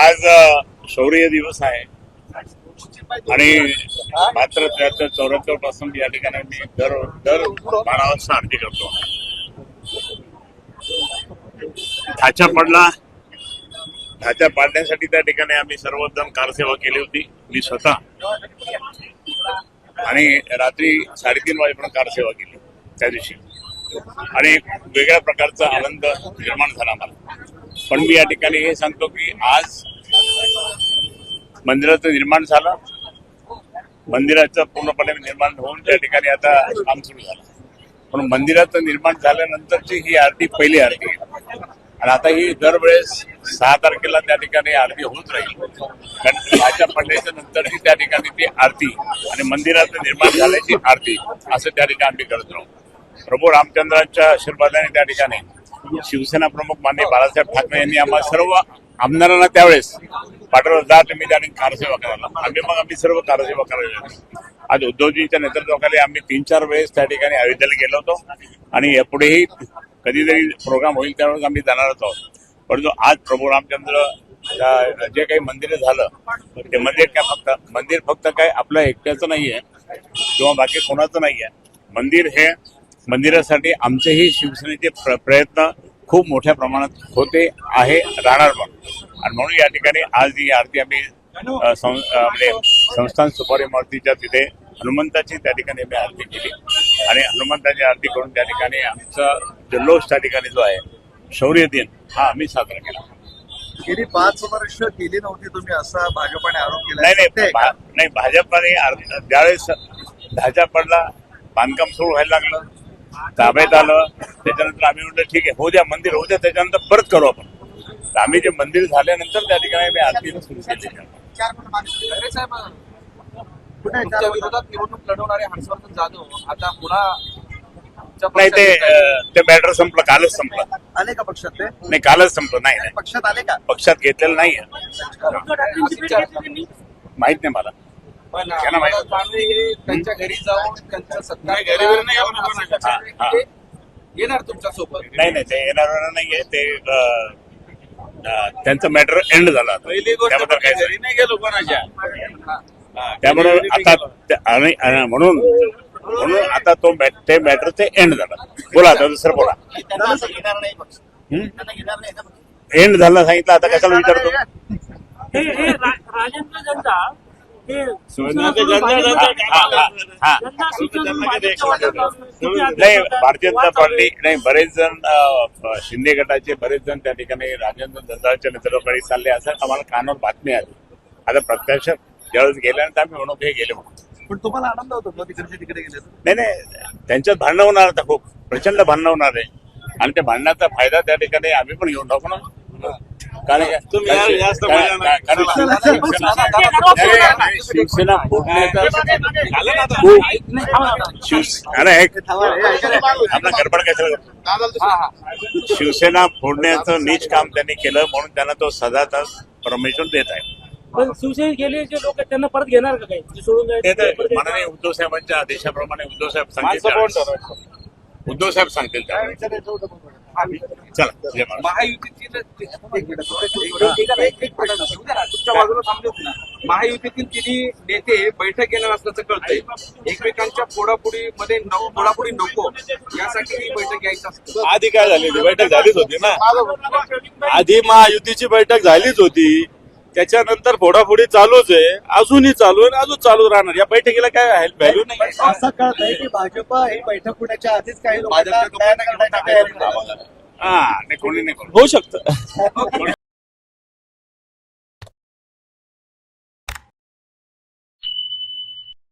आज शौर्य दिवस आहे आणि मात्र 73-74 पासून या ठिकाणी मी दर 12 वाजता आरती करतो. ढाचा पाडण्यासाठी त्या ठिकाणी आम्ही सर्वजण कारसेवा केली होती. मी स्वतः आणि रात्री 3:30 वाजेपर्यंत कारसेवा केली त्या दिवशी आणि एक वेगळ्या प्रकारचा आनंद निर्माण झाला मला. पण मी या ठिकाणी हे सांगतो की आज मंदिराचं निर्माण झालं, मंदिराचं पूर्णपणे निर्माण होऊन त्या ठिकाणी आता काम सुरू झालं. पण मंदिराचं निर्माण झाल्यानंतरची ही आरती पहिली आरती आहे आणि आता ही दरवेळेस 6 तारखेला त्या ठिकाणी आरती होत राहील. कारण ढाचा पडल्याच्या नंतरची त्या ठिकाणी ती आरती आणि मंदिराचं निर्माण झाल्याची आरती असं त्या ठिकाणी आम्ही करत राहू. प्रभू रामचंद्रांच्या आशीर्वादाने त्या ठिकाणी शिवसेना प्रमुख माननीय बाळासाहेब ठाकरे यांनी आम्हाला सर्व आमदारांना त्यावेळेस पाठवलं, जा तुम्ही त्या ठिकाणी कारसेवा करायला. आम्ही सर्व कारसेवा करायला. आज उद्धवजींच्या नेतृत्वाखाली आम्ही 3-4 वेळेस त्या ठिकाणी अयोध्येला गेलो होतो आणि यापुढेही कधीतरी प्रोग्राम होईल त्यावेळेस आम्ही जाणारच आहोत. परंतु आज प्रभू रामचंद्र जे काही मंदिर झालं ते मंदिर फक्त काय आपल्या एकट्याचं नाहीये किंवा बाकी कोणाचं नाहीये. मंदिर हे मंदिरासाठी आमचेही शिवसेनेचे प्रयत्न खूप मोठ्या प्रमाणात होते आहे, राहणार पण. आणि म्हणून या ठिकाणी आज ही आरती आम्ही म्हणजे संस्थान सुपारी मूर्तीच्या तिथे हनुमंताची त्या ठिकाणी आम्ही आरती केली आणि हनुमंताची आरती करून त्या ठिकाणी आमचा जल्लोष त्या ठिकाणी जो आहे शौर्य दिन हा आम्ही साजरा केला. गेली 5 वर्ष केली नव्हती तुम्ही असा भाजपाने आरोप केला. नाही भाजपाने ज्यावेळेस ढाचा पडला, बांधकाम सुरू व्हायला लागलं, ताब्यात आलं, त्याच्यानंतर आम्ही म्हटलं ठीक आहे होऊ द्या, मंदिर होऊ द्या, त्याच्यानंतर परत करू आपण. तर आम्ही जे मंदिर झाल्यानंतर त्या ठिकाणी आम्ही आरती सुरू केली. तुमच्या विरोधात निवडणूक लढवणारे हर्षवर्धन जाधव आता पुन्हा नाही ते मॅटर संपलं, कालच संपलं. आले का पक्षात ते? नाही कालच संपलं. नाही पक्षात आले का? पक्षात घेतलेलं नाहीये, माहित नाही मला. त्यांच्या घरी जाऊन त्यांच्या सत्कार येणार तुमच्या सोबत? नाही ते येणार नाहीये. ते त्यांचं मॅटर एंड झाला. त्याबद्दल काय नाही गेलो कोणाच्या. त्यामुळे आता म्हणून आता ते मॅटर ते एंड झालं. बोला आता दुसरं बोला. एंड झालं सांगितलं, आता कशाला विचारतो? राजेंद्र जनता नाही भारतीय जनता पार्टी नाही, बरेच जण शिंदे गटाचे बरेच जण त्या ठिकाणी राजेंद्र जनताच्या नेतृत्वाखाली चालले असं आम्हाला कानावर बातमी आली. आता प्रत्यक्ष ज्यावेळेस गेल्यानंतर आम्ही म्हणून हे गेले म्हणून. पण तुम्हाला आनंद होतो तिकडे गेले? नाही त्यांच्यात भांडणं होणार, आता खूप प्रचंड भांडणं होणार आहे आणि त्या भांडणाचा फायदा त्या ठिकाणी आम्ही पण घेऊन टाकू ना. शिवसेना फोडण्याचा आपला गडबड कशाला? शिवसेना फोडण्याचं नीच काम त्यांनी केलं म्हणून त्यांना तो सदाचा परमेश्वर देत आहे. पण शिवसेनेत गेले जे लोक त्यांना परत घेणार का काही सोडून जायचं? माननीय उद्धव साहेबांच्या आदेशाप्रमाणे उद्धव साहेब सांगतील चला. महायुतीतील तिन्ही नेते बैठक घेणार असल्याचं कळतंय. एकमेकांच्या फोडाफोडी नको यासाठी ही बैठक घ्यायची असते. आधी काय झालेली बैठक झालीच होती ना, आधी महायुतीची बैठक झालीच होती. त्याच्यानंतर फोडाफोडी चालूच आहे, अजूनही चालू आहे, अजून चालू राहणार. या बैठकीला काय व्हॅल्यू नाही. असं कळत आहे की भाजपा ही बैठक होण्याच्या आधीच काही कोणी नाही होऊ शकतं.